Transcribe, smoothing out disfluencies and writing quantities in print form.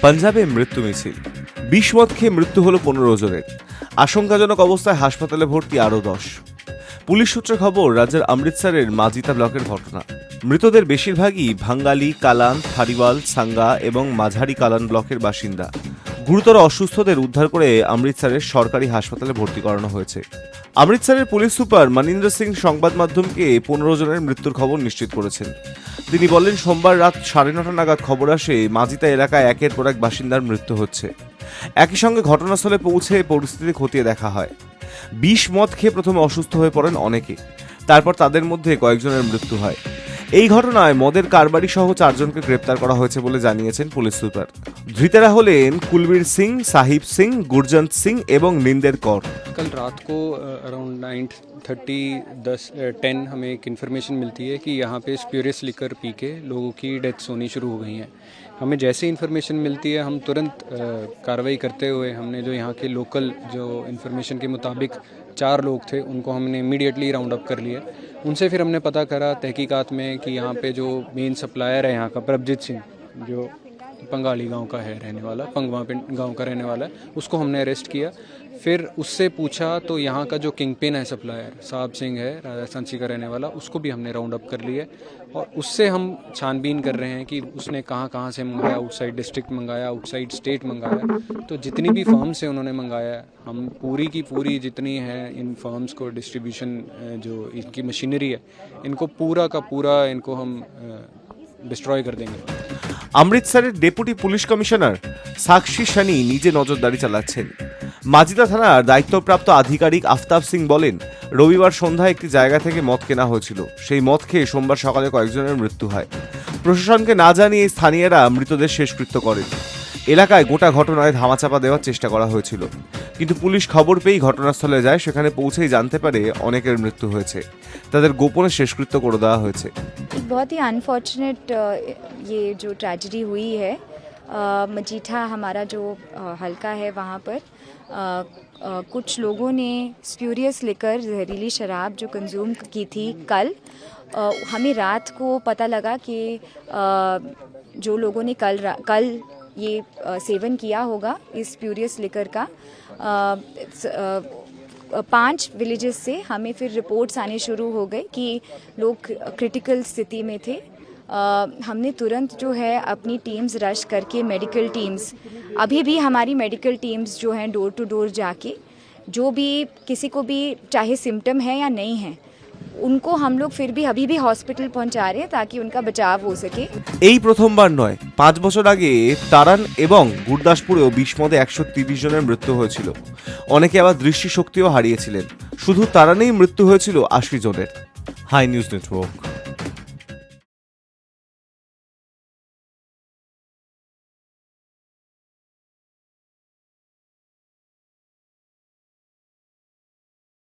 পাঞ্জাবে মৃত্যু মিছিল। বিষ মদ খেয়ে মৃত্যু হলো 15 জনের। আশঙ্কাজনক অবস্থায় হাসপাতালে ভর্তি আরও 10। পুলিশ সূত্রে খবর, রাজ্যের অমৃতসরের মাজিতা ব্লকের ঘটনা। মৃতদের বেশিরভাগই ভাঙ্গালি, কালান, থারিওয়াল, সাঙ্গা এবং মাঝারি কালান ব্লকের বাসিন্দা। গুরুতর অসুস্থদের উদ্ধার করে অমৃতসরের সরকারি হাসপাতালে ভর্তি করানো হয়েছে। অমৃতসরের পুলিশ সুপার মনিন্দর সিং সংবাদ মাধ্যমকে 15 জনের মৃত্যুর খবর নিশ্চিত করেছেন। তিনি বলেন, সোমবার রাত 9:30 নাগাদ খবর আসে মাজিতা এলাকায় একের পর এক বাসিন্দার মৃত্যু হচ্ছে। একই সঙ্গে ঘটনাস্থলে পৌঁছে পরিস্থিতি খতিয়ে দেখা হয়। বিষ মদ খেয়ে প্রথমে অসুস্থ হয়ে পড়েন অনেকে, তারপর তাদের মধ্যে কয়েকজনের মৃত্যু হয়। এই ঘটনায় মদের কারবারি সহ 4 জনকে গ্রেপ্তার করা হয়েছে বলে জানিয়েছেন পুলিশ সুপার। ধৃতেরা হলেন কুলবীর সিং, সাহিব সিং, গুরজন্ত সিং এবং নিন্দের কর। कल रात को अराउंड 9:30 हमें एक इन्फॉर्मेशन मिलती है कि यहाँ पे स्प्यूरियस लिकर पी के लोगों की डेथ्स होनी शुरू हो गई हैं। हमें जैसे इन्फॉर्मेशन मिलती है हम तुरंत कार्रवाई करते हुए हमने जो यहाँ के लोकल जो इन्फॉर्मेशन के मुताबिक 4 लोग थे उनको हमने इमीडिएटली राउंड अप कर लिया। उनसे फिर हमने पता करा तहकीकात में कि यहाँ पे जो मेन सप्लायर है यहाँ का प्रभजीत सिंह, जो पंगाली गांव का है रहने वाला, पंगवा गांव का रहने वाला है, उसको हमने अरेस्ट किया। फिर उससे पूछा तो यहाँ का जो किंग पिन है सप्लायर साहब सिंह है, राजस्थान का रहने वाला, उसको भी हमने राउंड अप कर लिया और उससे हम छानबीन कर रहे हैं कि उसने कहाँ कहाँ से मंगाया, आउटसाइड डिस्ट्रिक्ट मंगाया, आउटसाइड स्टेट मंगाया। तो जितनी भी फर्म से उन्होंने मंगाया, हम पूरी की पूरी जितनी है इन फर्म्स को डिस्ट्रीब्यूशन जो इनकी मशीनरी है, इनको पूरा का पूरा इनको हम डिस्ट्रॉय कर देंगे। অমৃতসরের ডেপুটি পুলিশ কমিশনার সাক্ষী সানি নিজে নজরদারি চালাচ্ছেন। মাজিদা থানার দায়িত্বপ্রাপ্ত আধিকারিক আফতাব সিং বলেন, রবিবার সন্ধ্যায় একটি জায়গা থেকে মদ কেনা হয়েছিল। সেই মদ খেয়ে সোমবার সকালে কয়েকজনের মৃত্যু হয়। প্রশাসনকে না জানিয়ে স্থানীয়রা মৃতদের শেষকৃত্য করেন। এলাকায় গোটা ঘটনায় ধামাচাপা দেওয়ার চেষ্টা করা হয়েছিল, কিন্তু পুলিশ খবর পেয়েই ঘটনাস্থলে যায়। সেখানে পৌঁছেই জানতে পারে অনেকের মৃত্যু হয়েছে। তাদের গোপনে শেষকৃত্য করে দেওয়া হয়েছে। बहुत ही अनफॉर्चुनेट ये जो ट्रेजेडी हुई है, मजीठा हमारा जो हल्का है वहाँ पर कुछ लोगों ने स्प्यूरियस लिकर जहरीली शराब जो कंज्यूम की थी कल। हमें रात को पता लगा कि जो लोगों ने कल ये सेवन किया होगा इस स्प्यूरियस लिकर का, 5 विलेजेस से हमें फिर रिपोर्ट्स आने शुरू हो गए कि लोग क्रिटिकल स्थिति में थे। हमने तुरंत जो है अपनी टीम्स रश करके मेडिकल टीम्स, अभी भी हमारी मेडिकल टीम्स जो हैं डोर टू डोर जाके जो भी किसी को भी चाहे सिम्टम है या नहीं है उनको हम लोग फिर भी अभी भी हॉस्पिटल पहुंचा रहे हैं ताकि उनका बचाव हो सके। এই প্রথমবার নয়, 5 বছর আগে তারান এবং গুরদাসপুরেও বিষ মদে 130 জনের মৃত্যু হয়েছিল। অনেকে আবার দৃষ্টিশক্তিও হারিয়েছিলেন। শুধু তারানেই মৃত্যু হয়েছিল 80 জনের। Hi news network.